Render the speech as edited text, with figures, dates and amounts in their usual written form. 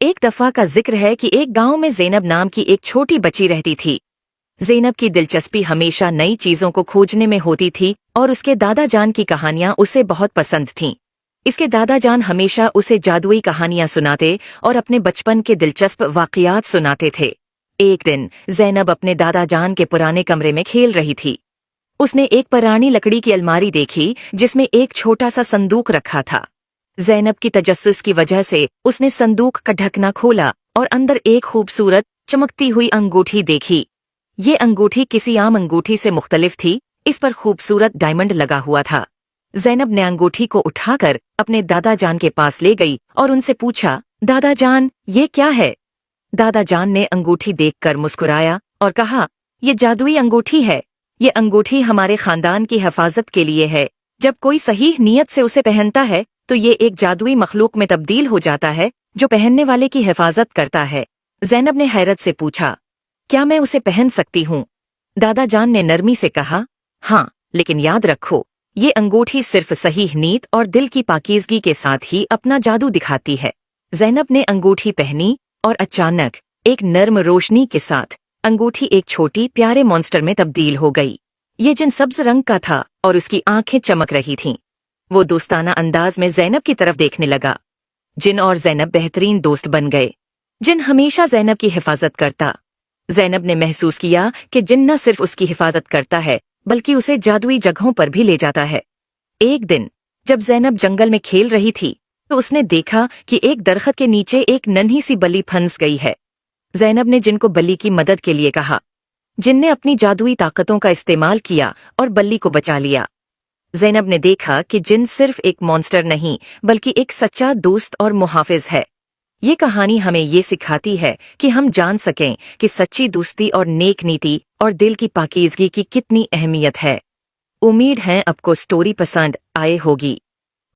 ایک دفعہ کا ذکر ہے کہ ایک گاؤں میں زینب نام کی ایک چھوٹی بچی رہتی تھی۔ زینب کی دلچسپی ہمیشہ نئی چیزوں کو کھوجنے میں ہوتی تھی اور اس کے دادا جان کی کہانیاں اسے بہت پسند تھیں۔ اس کے دادا جان ہمیشہ اسے جادوئی کہانیاں سناتے اور اپنے بچپن کے دلچسپ واقعات سناتے تھے۔ ایک دن زینب اپنے دادا جان کے پرانے کمرے میں کھیل رہی تھی۔ اس نے ایک پرانی لکڑی کی الماری دیکھی جس میں ایک چھوٹا سا صندوق رکھا تھا۔ زینب کی تجسس کی وجہ سے اس نے صندوق کا ڈھکنا کھولا اور اندر ایک خوبصورت چمکتی ہوئی انگوٹھی دیکھی۔ یہ انگوٹھی کسی عام انگوٹھی سے مختلف تھی، اس پر خوبصورت ڈائمنڈ لگا ہوا تھا۔ زینب نے انگوٹھی کو اٹھا کر اپنے دادا جان کے پاس لے گئی اور ان سے پوچھا، دادا جان یہ کیا ہے؟ دادا جان نے انگوٹھی دیکھ کر مسکرایا اور کہا، یہ جادوئی انگوٹھی ہے۔ یہ انگوٹھی ہمارے خاندان کی حفاظت کے لیے ہے۔ جب کوئی صحیح نیت سے اسے پہنتا ہے تو یہ ایک جادوئی مخلوق میں تبدیل ہو جاتا ہے جو پہننے والے کی حفاظت کرتا ہے۔ زینب نے حیرت سے پوچھا، کیا میں اسے پہن سکتی ہوں؟ دادا جان نے نرمی سے کہا، ہاں، لیکن یاد رکھو، یہ انگوٹھی صرف صحیح نیت اور دل کی پاکیزگی کے ساتھ ہی اپنا جادو دکھاتی ہے۔ زینب نے انگوٹھی پہنی اور اچانک ایک نرم روشنی کے ساتھ انگوٹھی ایک چھوٹی پیارے مونسٹر میں تبدیل ہو گئی۔ یہ جن سبز رنگ کا تھا اور اس کی آنکھیں چمک رہی تھیں۔ وہ دوستانہ انداز میں زینب کی طرف دیکھنے لگا۔ جن اور زینب بہترین دوست بن گئے۔ جن ہمیشہ زینب کی حفاظت کرتا۔ زینب نے محسوس کیا کہ جن نہ صرف اس کی حفاظت کرتا ہے بلکہ اسے جادوئی جگہوں پر بھی لے جاتا ہے۔ ایک دن جب زینب جنگل میں کھیل رہی تھی تو اس نے دیکھا کہ ایک درخت کے نیچے ایک ننھی سی بلی پھنس گئی ہے۔ زینب نے جن کو بلی کی مدد کے لیے کہا۔ جن نے اپنی جادوئی طاقتوں کا استعمال کیا اور بلی کو بچا لیا۔ زینب نے دیکھا کہ جن صرف ایک مونسٹر نہیں بلکہ ایک سچا دوست اور محافظ ہے۔ یہ کہانی ہمیں یہ سکھاتی ہے کہ ہم جان سکیں کہ سچی دوستی اور نیک نیتی اور دل کی پاکیزگی کی کتنی اہمیت ہے۔ امید ہے آپ کو سٹوری پسند آئے ہوگی۔